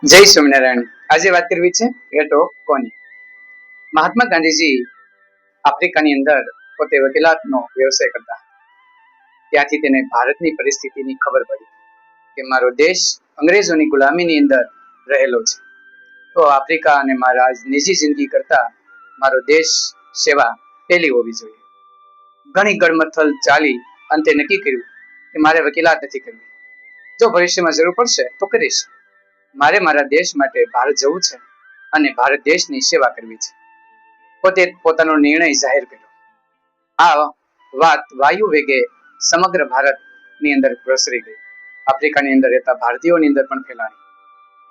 જય સ્વામિનારાયણ. આજે વાત કરવી છે ભેટો કોની. મહાત્મા ગાંધીજી આફ્રિકાની અંદર પોતે વકીલાતનો વ્યવસાય કરતા. ત્યાંથી તેને ભારતની પરિસ્થિતિની ખબર પડી કે મારો દેશ અંગ્રેજોની ગુલામીની અંદર રહેલો છે, તો આફ્રિકા અને મારા નિજી જિંદગી કરતા મારો દેશ સેવા પહેલી હોવી જોઈએ. ઘણી ગડમથલ ચાલી અંતે નક્કી કર્યું કે મારે વકીલાત નથી કરવી. જો ભવિષ્યમાં જરૂર પડશે તો કરીશ. મારે મારા દેશ માટે ભારત જવું છે અને ભારત દેશની સેવા કરવી છે. પોતે પોતાનો નિર્ણય જાહેર કર્યો. આ વાત વાયુ વેગે સમગ્ર ભારતની અંદર પ્રસરી ગઈ. આફ્રિકાની અંદર રહેતા ભારતીયોની અંદર પણ ફેલાણી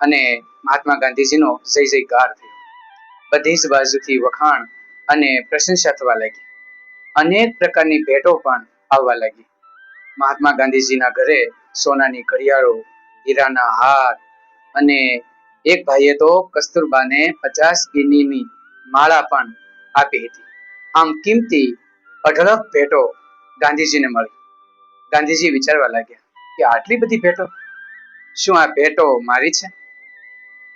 અને મહાત્મા ગાંધીજીનો જય જયકાર થયો. બધી જ બાજુથી વખાણ અને પ્રશંસા થવા લાગી. અનેક પ્રકારની ભેટો પણ આવવા લાગી. મહાત્મા ગાંધીજીના ઘરે સોનાની ઘડિયાળો, હીરાના હાર અને એક ભાઈએ તો કસ્તુરબાને 50 ગિનીની માળા પણ આપી હતી. આમ કિંમતી અઢળક ભેટો ગાંધીજીને મળી. ગાંધીજી વિચારવા લાગ્યા કે આટલી બધી ભેટો, શું આ ભેટો મારી છે?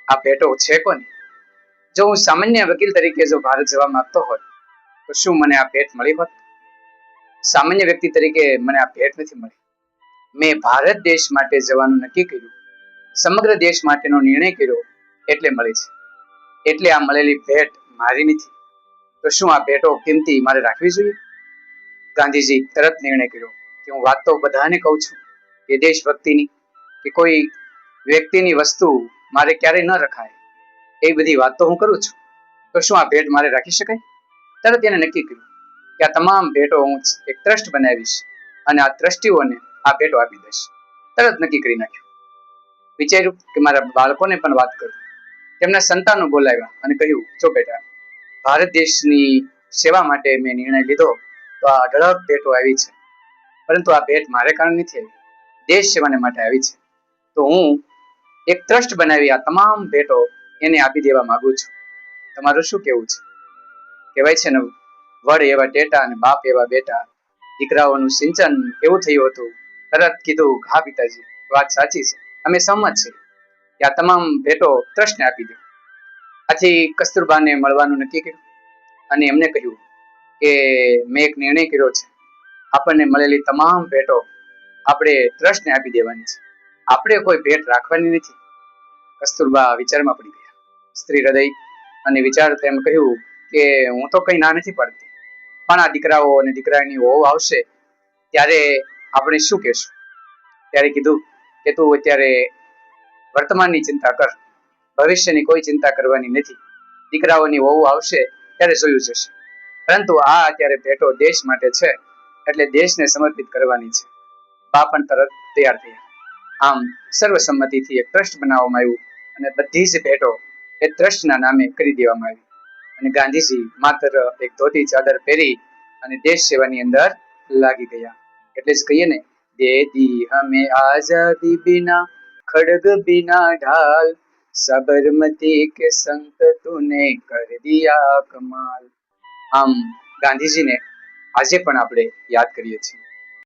આ ભેટો છે કોની? જો હું સામાન્ય વકીલ તરીકે જો ભારત જવા માંગતો હોત તો શું મને આ ભેટ મળી હોત? સામાન્ય વ્યક્તિ તરીકે મને આ ભેટ નથી મળી. મેં ભારત દેશ માટે જવાનું નક્કી કર્યું, સમગ્ર દેશ માટેનો નિર્ણય કર્યો એટલે મળી છે. એટલે આ મળેલી ભેટ મારી નથી. તો શું આ ભેટો કિંમતી મારે રાખવી જોઈએ? ગાંધીજી તરત નિર્ણય કર્યો કે હું વાત તો બધાને કહું છું કે દેશભક્તિની કે કોઈ વ્યક્તિની વસ્તુ મારે ક્યારેય ન રખાય, એ બધી વાત તો હું કરું છું. તો શું આ ભેટ મારે રાખી શકાય? તરત એને નક્કી કર્યું કે આ તમામ ભેટો હું એક ટ્રસ્ટ બનાવીશ અને આ ટ્રસ્ટીઓને આ ભેટો આપી દઈશ. તરત નક્કી કરી નાખ્યું. વિચાર્યું કે મારા બાળકોને પણ વાત કરું. તેમના સંતાનો બોલાવ્યા અને કહ્યું, જો બેટા, ભારત દેશની સેવા માટે મેં નિર્ણય લીધો તો આ અઢળક ભેટો આવી છે, પરંતુ આ ભેટ મારે કારણ નથી આવી, દેશ સેવાને માટે આવી છે. તો હું એક ટ્રસ્ટ બનાવી આ તમામ ભેટો એને આપી દેવા માંગુ છું. તમારું શું કેવું છે? કહેવાય છે ને, વડ એવા ટેટા અને બાપ એવા બેટા. દીકરાઓનું સિંચન એવું થયું હતું. તરત કીધું, હા પિતાજી, વાત સાચી છે, અમે સહમત છીએ કે આ તમામ ભેટો ટ્રસ્ટને આપી દો. આથી કસ્તુરબાને મળવાનું નક્કી કર્યું અને એમને કહ્યું કે મેં એક નિર્ણય કર્યો છે, આપણને મળેલી તમામ ભેટો આપણે ટ્રસ્ટને આપી દેવાની છે, આપણે કોઈ ભેટ રાખવાની નથી. કસ્તુરબા વિચારમાં પડી ગયા. સ્ત્રી હૃદય અને વિચાર તેમ કહ્યું કે હું તો કઈ ના નથી પાડતી, પણ આ દીકરાઓ અને દીકરાની વહુ આવશે ત્યારે આપણે શું કહેશું? ત્યારે કીધું કે તું અત્યારે વર્તમાનની ચિંતા કર, ભવિષ્યની કોઈ ચિંતા કરવાની નથી. દીકરાઓની વહુ આવશે ત્યારે જોયું જશે, પરંતુ આ અત્યારે ભેટો દેશ માટે છે એટલે દેશને સમર્પિત કરવાની છે. બા પણ તરત તૈયાર થયા. આમ સર્વસંમતિથી એક ટ્રસ્ટ બનાવવામાં આવ્યું અને બધી જ ભેટો એ ટ્રસ્ટના નામે કરી દેવામાં આવી. અને ગાંધીજી માત્ર એક ધોતી ચાદર પહેરી અને દેશ સેવાની અંદર લાગી ગયા. એટલે જ કહીએ ને, દે દી હમે આઝાદી બિના ખડગ બિના ઢાલ, સાબરમતી કે સંત તુને કર દિયા કમાલ. આમ ગાંધીજીને આજે પણ આપણે યાદ કરીએ છીએ.